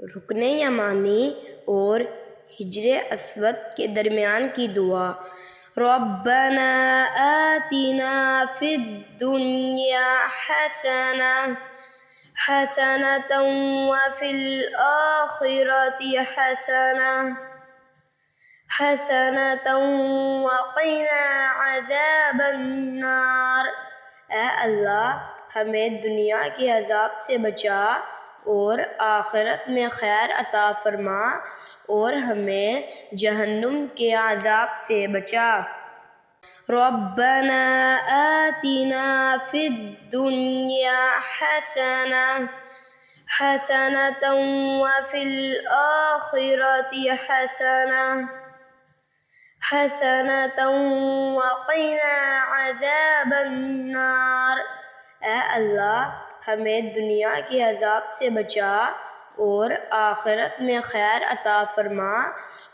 رکن یمانی اور حجر اسود کے درمیان کی دعا۔ ربنا آتنا فی الدنیا حسنة وفی الآخرة حسنة وقنا عذاب النار۔ اے اللہ ہمیں دنیا کے عذاب سے بچا اور آخرت میں خیر عطا فرما اور ہمیں جہنم کے عذاب سے بچا۔ ربنا آتنا فی الدنیا حسنة وفی الآخرة حسنة وقنا عذاب النار۔ اے اللہ ہمیں دنیا کے عذاب سے بچا اور آخرت میں خیر عطا فرما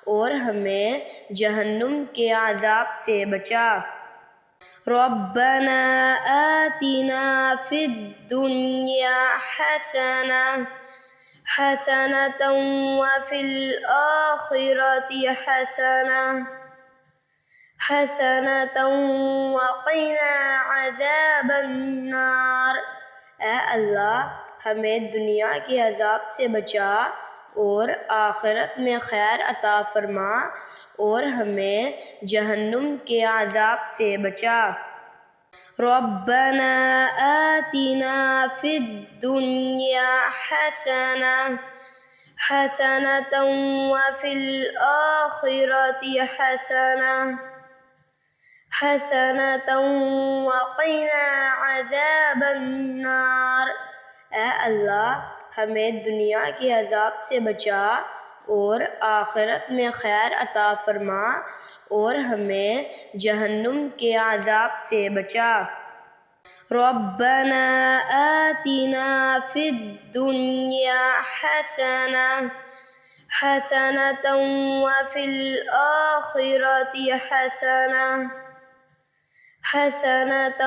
اور ہمیں جہنم کے عذاب سے بچا۔ ربنا آتنا فی الدنیا حسنة وفی الآخرة حسنة وقنا عذاب النار۔ اے اللہ ہمیں دنیا کے عذاب سے بچا اور آخرت میں خیر عطا فرما اور ہمیں جہنم کے عذاب سے بچا۔ ربنا آتنا فی الدنیا حسنة وفی الآخرة حسنة وقنا عذاب النار۔ اے اللہ ہمیں دنیا کے عذاب سے بچا اور آخرت میں خیر عطا فرما اور ہمیں جہنم کے عذاب سے بچا۔ ربنا آتنا فی الدنیا حسنة وفی الآخرة حسنة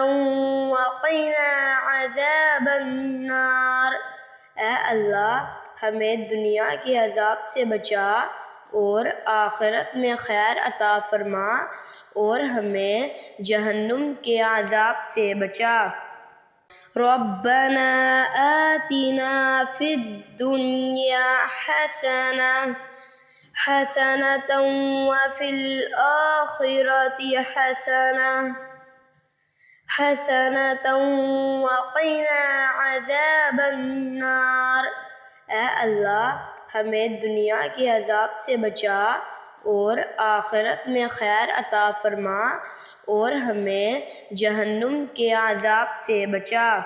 وقنا عذاب النار۔ اے اللہ ہمیں دنیا کے عذاب سے بچا اور آخرت میں خیر عطا فرما اور ہمیں جہنم کے عذاب سے بچا۔ ربنا آتنا فی الدنیا حسنة وفی الآخرة حسنة وقنا عذاب النار۔ اے اللہ ہمیں دنیا کے عذاب سے بچا اور آخرت میں خیر عطا فرما اور ہمیں جہنم کے عذاب سے بچا۔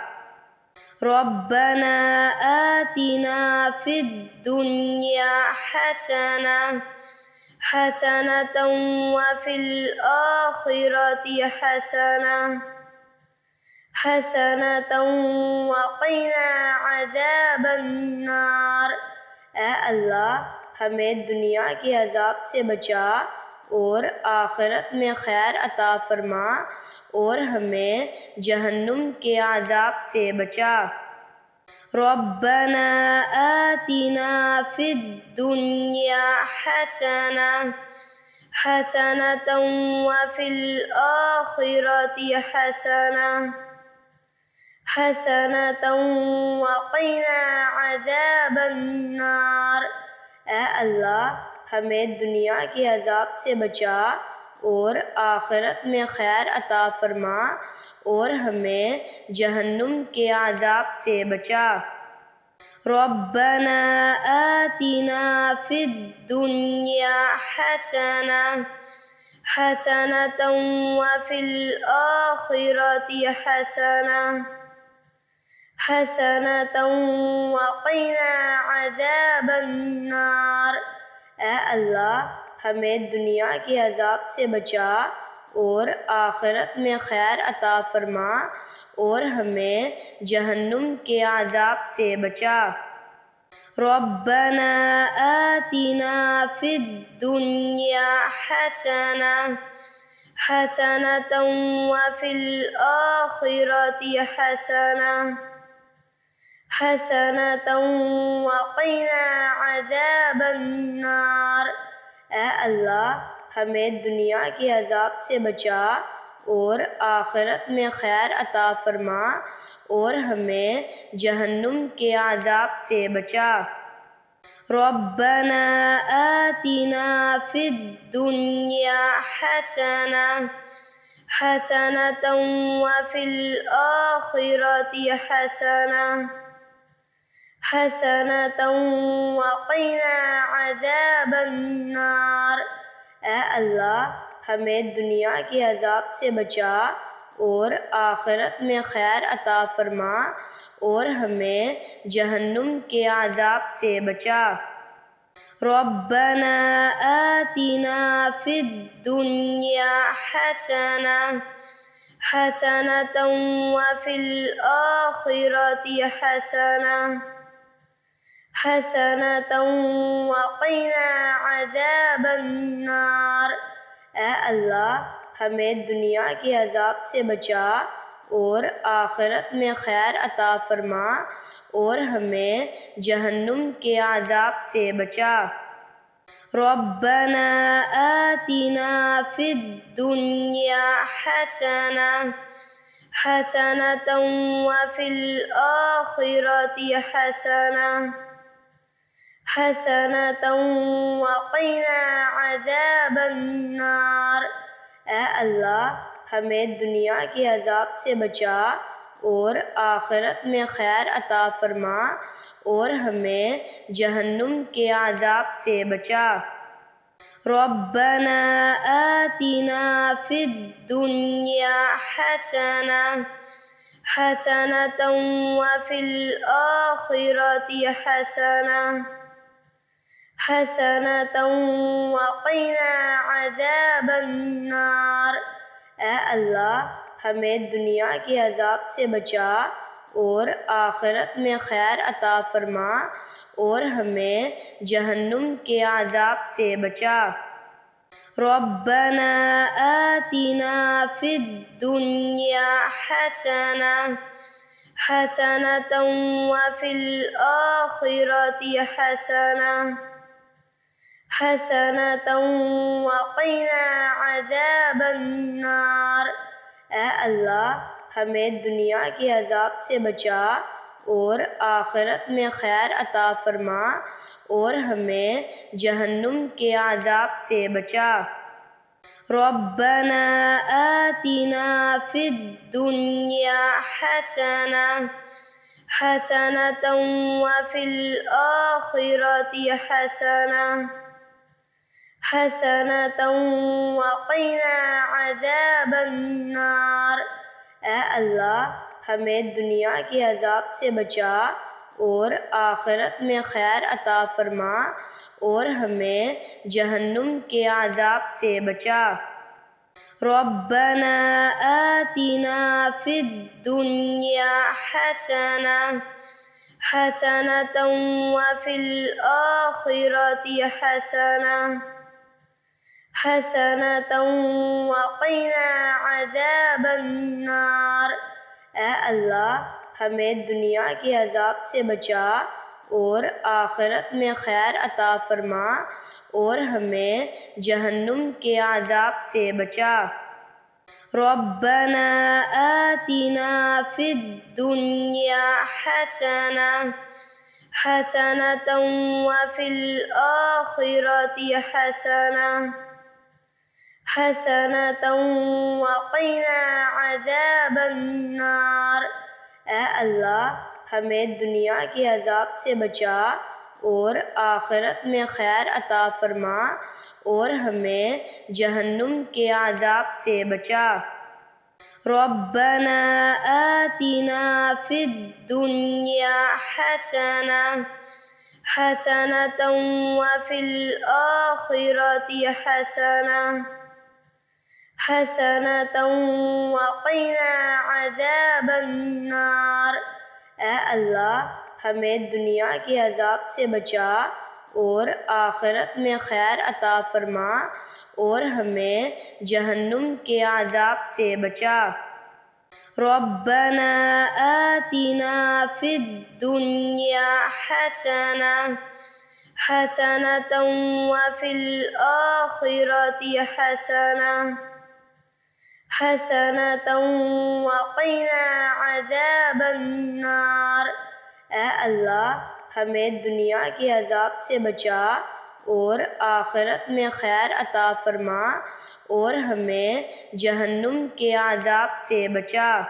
ربنا آتنا فی الدنیا حسنة وفی الآخرة حسنة وقنا عذاب النار۔ اے اللہ ہمیں دنیا کے عذاب سے بچا اور آخرت میں خیر عطا فرما اور ہمیں جہنم کے عذاب سے بچا۔ ربنا آتنا فی الدنیا حسنة وفی الآخرة حسنة وقنا عذاب النار۔ اے اللہ ہمیں دنیا کے عذاب سے بچا اور آخرت میں خیر عطا فرما اور ہمیں جہنم کے عذاب سے بچا۔ ربنا آتنا فی الدنیا حسنة وفی الآخرة حسنة وقنا عذاب النار۔ اے اللہ ہمیں دنیا کے عذاب سے بچا اور آخرت میں خیر عطا فرما اور ہمیں جہنم کے عذاب سے بچا۔ ربنا آتنا فی الدنیا حسنة وفی الآخرة حسنة وقنا عذاب النار۔ اے اللہ ہمیں دنیا کے عذاب سے بچا اور آخرت میں خیر عطا فرما اور ہمیں جہنم کے عذاب سے بچا۔ ربنا آتنا فی الدنیا حسنة وفی الآخرة حسنة وقنا عذاب النار۔ اے اللہ ہمیں دنیا کے عذاب سے بچا اور آخرت میں خیر عطا فرما اور ہمیں جہنم کے عذاب سے بچا۔ ربنا آتنا فی الدنیا حسنة وفی الآخرة حسنة وقنا عذاب النار۔ اے اللہ ہمیں دنیا کے عذاب سے بچا اور آخرت میں خیر عطا فرما اور ہمیں جہنم کے عذاب سے بچا۔ ربنا آتنا فی الدنیا حسنة وفی الآخرة حسنة وقنا عذاب النار۔ اے اللہ ہمیں دنیا کے عذاب سے بچا اور آخرت میں خیر عطا فرما اور ہمیں جہنم کے عذاب سے بچا۔ ربنا آتنا فی الدنیا حسنة وفی الآخرة حسنة وقنا عذاب النار۔ اے اللہ ہمیں دنیا کے عذاب سے بچا اور آخرت میں خیر عطا فرما اور ہمیں جہنم کے عذاب سے بچا۔ ربنا آتنا فی الدنیا حسنة وفی الآخرة حسنة وقنا عذاب النار۔ اے اللہ ہمیں دنیا کے عذاب سے بچا اور آخرت میں خیر عطا فرما اور ہمیں جہنم کے عذاب سے بچا۔ ربنا آتنا فی الدنیا حسنة وفی الآخرة حسنة وقنا عذاب النار۔ اے اللہ ہمیں دنیا کے عذاب سے بچا اور آخرت میں خیر عطا فرما اور ہمیں جہنم کے عذاب سے بچا۔ ربنا آتنا فی الدنیا حسنة وفی الآخرة حسنة وقنا عذاب النار۔ اے اللہ ہمیں دنیا کے عذاب سے بچا اور آخرت میں خیر عطا فرما اور ہمیں جہنم کے عذاب سے بچا۔ ربنا آتنا فی الدنیا حسنة وفی الآخرة حسنة وقنا عذاب النار۔ اے اللہ ہمیں دنیا کے عذاب سے بچا اور آخرت میں خیر عطا فرما اور ہمیں جہنم کے عذاب سے بچا۔ ربنا آتنا فی الدنیا حسنة وفی الآخرة حسنة وقنا عذاب النار۔ اے اللہ ہمیں دنیا کے عذاب سے بچا اور آخرت میں خیر عطا فرما اور ہمیں جہنم کے عذاب سے بچا۔ ربنا آتنا في الدنيا حسنة وفي الآخرة حسنة وقنا عذاب النار۔ اے اللہ ہمیں دنیا کے عذاب سے بچا اور آخرت میں خیر عطا فرما اور ہمیں جہنم کے عذاب سے بچا۔